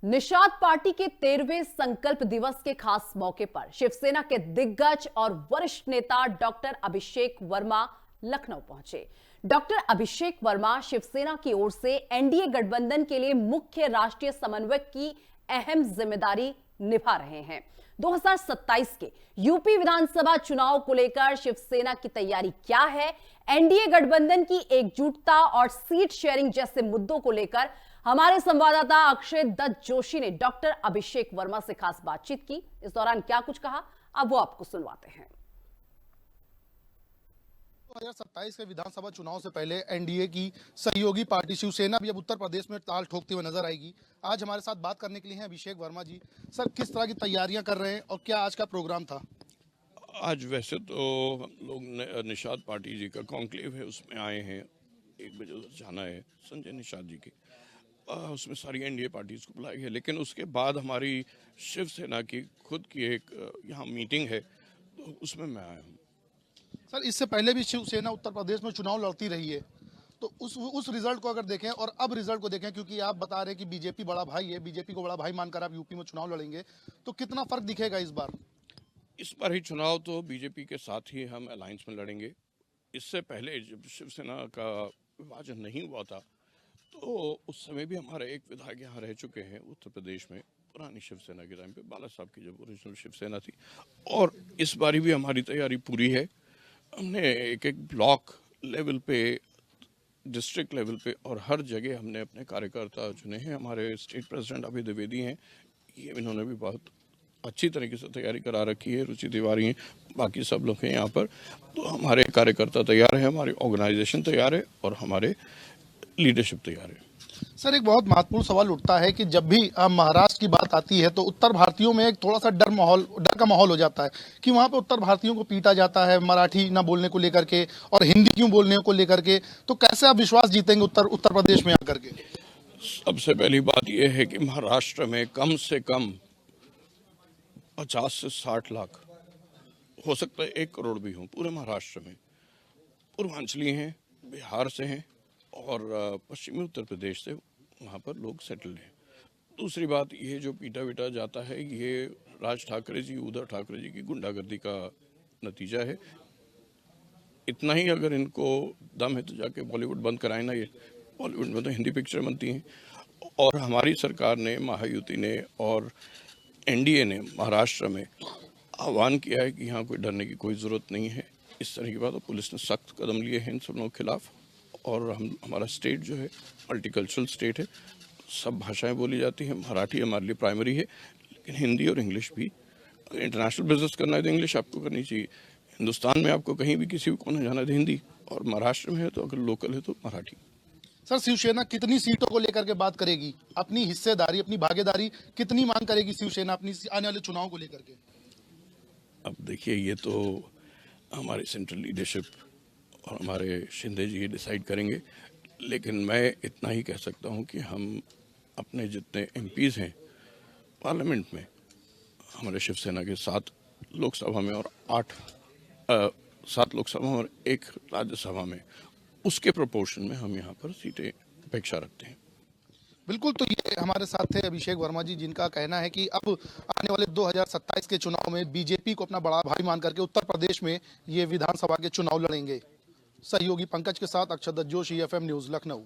Nishad party के 13वें संकल्प दिवस के खास मौके पर शिवसेना के दिग्गज और वरिष्ठ नेता डॉक्टर अभिषेक वर्मा लखनऊ पहुंचे। डॉक्टर अभिषेक वर्मा शिवसेना की ओर से एनडीए गठबंधन के लिए मुख्य राष्ट्रीय समन्वयक की अहम जिम्मेदारी निभा रहे हैं। 2027 के यूपी विधानसभा चुनाव को लेकर शिवसेना की तैयारी क्या है, एनडीए गठबंधन की एकजुटता और सीट शेयरिंग जैसे मुद्दों को लेकर हमारे संवाददाता अक्षय दत्त जोशी ने डॉक्टर अभिषेक वर्मा से खास बातचीत की। इस दौरान क्या कुछ कहा, अब वो आपको सुनवाते हैं। 2027 के विधानसभा चुनाव से पहले एनडीए की सहयोगी पार्टी शिवसेना भी अब उत्तर प्रदेश में ताल ठोकते हुए नजर आएगी। आज हमारे साथ बात करने के लिए हैं अभिषेक वर्मा जी। सर, किस तरह की तैयारियां कर रहे हैं और क्या आज का प्रोग्राम था? आज वैसे तो हम लोग निषाद पार्टी जी का कॉन्क्लेव है, उसमें आए हैं। 1 बजे उधर जाना है संजय निषाद जी की, उसमें सारी एनडीए पार्टीज को बुलाई है। लेकिन उसके बाद हमारी शिवसेना की खुद की एक यहाँ मीटिंग है, तो उसमें मैं आया हूँ। सर, इससे पहले भी शिवसेना उत्तर प्रदेश में चुनाव लड़ती रही है, तो उस रिजल्ट को अगर देखें और अब रिजल्ट को देखें, क्योंकि आप बता रहे हैं कि बीजेपी बड़ा भाई है, बीजेपी को बड़ा भाई मानकर आप यूपी में चुनाव लड़ेंगे, तो कितना फर्क दिखेगा इस बार? इस बार ही चुनाव तो बीजेपी के साथ ही हम अलायंस में लड़ेंगे। इससे पहले जब शिवसेना का विभाजन नहीं हुआ था, तो उस समय भी हमारे एक विधायक यहाँ रह चुके हैं उत्तर प्रदेश में, पुरानी शिवसेना के टाइम पे, बाला साहब की जब ओरिजिनल शिवसेना थी। और इस बारी भी हमारी तैयारी पूरी है। हमने एक एक ब्लॉक लेवल पे, डिस्ट्रिक्ट लेवल पे और हर जगह हमने अपने कार्यकर्ता चुने हैं। हमारे स्टेट प्रेसिडेंट अभय द्विवेदी हैं, ये इन्होंने भी बहुत अच्छी तरीके से तैयारी करा रखी है। रुचि तिवारी हैं, बाकी सब लोग हैं यहाँ पर। तो हमारे कार्यकर्ता तैयार है, हमारी ऑर्गेनाइजेशन तैयार है और हमारे लीडरशिप तैयार है। सर, एक बहुत महत्वपूर्ण सवाल उठता है कि जब भी महाराष्ट्र की बात आती है तो उत्तर भारतीयों में एक थोड़ा सा डर का माहौल हो जाता है कि वहां पे उत्तर भारतीयों को पीटा जाता है मराठी ना बोलने को लेकर के और हिंदी क्यों बोलने को लेकर के। तो कैसे आप विश्वास जीतेंगे उत्तर प्रदेश में आकर के? सबसे पहली बात यह है कि महाराष्ट्र में कम से कम 50 से 60 लाख, हो सकता है 1 करोड़ भी हों पूरे महाराष्ट्र में। पूर्वांचली हैं, बिहार से हैं और पश्चिमी उत्तर प्रदेश से वहाँ पर लोग सेटल्ड हैं। दूसरी बात, ये जो पीटा वीटा जाता है, ये राज ठाकरे जी, उद्धव ठाकरे जी की गुंडागर्दी का नतीजा है। इतना ही अगर इनको दम है तो जाके बॉलीवुड बंद कराए ना। ये बॉलीवुड में तो हिंदी पिक्चर बनती हैं। और हमारी सरकार ने, महायुति ने और एनडीए ने महाराष्ट्र में आह्वान किया है कि यहाँ कोई डरने की कोई ज़रूरत नहीं है। इस तरह की बात, और पुलिस ने सख्त कदम लिए हैं इन सब लोगों के खिलाफ। और हमारा स्टेट जो है मल्टीकल्चरल स्टेट है, सब भाषाएं बोली जाती हैं। मराठी हमारे लिए प्राइमरी है, लेकिन हिंदी और इंग्लिश भी। अगर इंटरनेशनल बिजनेस करना है तो इंग्लिश आपको करनी चाहिए। हिंदुस्तान में आपको कहीं भी किसी को नहीं जाना है तो हिंदी, और महाराष्ट्र में है तो अगर लोकल है तो मराठी। सर, शिवसेना कितनी सीटों को लेकर के बात करेगी? अपनी हिस्सेदारी, अपनी भागीदारी कितनी मांग करेगी शिवसेना अपनी आने वाले चुनाव को लेकर के? अब देखिए, ये तो हमारे सेंट्रल लीडरशिप और हमारे शिंदे जी डिसाइड करेंगे। लेकिन मैं इतना ही कह सकता हूं कि हम अपने जितने एमपीज हैं पार्लियामेंट में, हमारे शिवसेना के 7 लोकसभा में और 7 लोकसभा और 1 राज्यसभा में, उसके प्रोपोर्शन में हम यहाँ पर सीटें अपेक्षा रखते हैं। बिल्कुल, तो ये हमारे साथ थे अभिषेक वर्मा जी, जिनका कहना है कि अब आने वाले 2027 के चुनाव में बीजेपी को अपना बड़ा भाई मान करके उत्तर प्रदेश में ये विधानसभा के चुनाव लड़ेंगे। सहयोगी पंकज के साथ अक्षय दत्त जोशी, एफएम न्यूज़, लखनऊ।